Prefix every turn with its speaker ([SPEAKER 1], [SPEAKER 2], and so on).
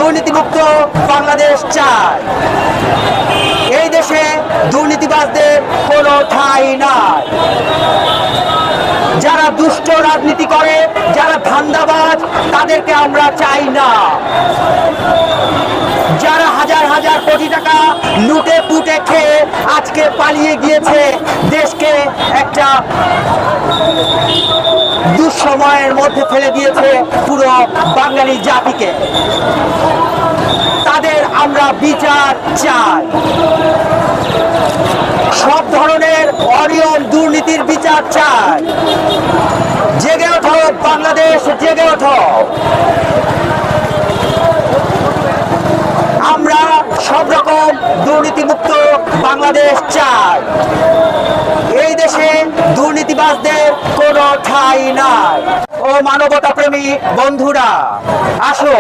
[SPEAKER 1] দুর্নীতিমুক্ত বাংলাদেশ চাই। এই দেশে দুর্নীতিবাজদের কোনো ঠাঁই নাই। যারা দুষ্ট রাজনীতি করে, যারা ধান্দাবাজ, তাদেরকে আমরা চাই না। যারা হাজার হাজার কোটি টাকা লুটে পুটে খেয়ে আজকে পালিয়ে গিয়েছে, দেশকে একটা দুঃসময়ের মধ্যে ফেলে দিয়েছে পুরো বাঙালি জাতিকে, তাদের আমরা বিচার চাই। সব ধরনের অনিয়ম দুর্নীতির বিচার চাই। জেগে ওঠো বাংলাদেশ, জেগে ওঠো। আমরা সব রকম দুর্নীতিমুক্ত বাংলাদেশ চাই। এই দেশে দুর্নীতিবাজদের কোনো ঠাঁই নাই। ও মানবতা প্রেমী বন্ধুরা, আসো।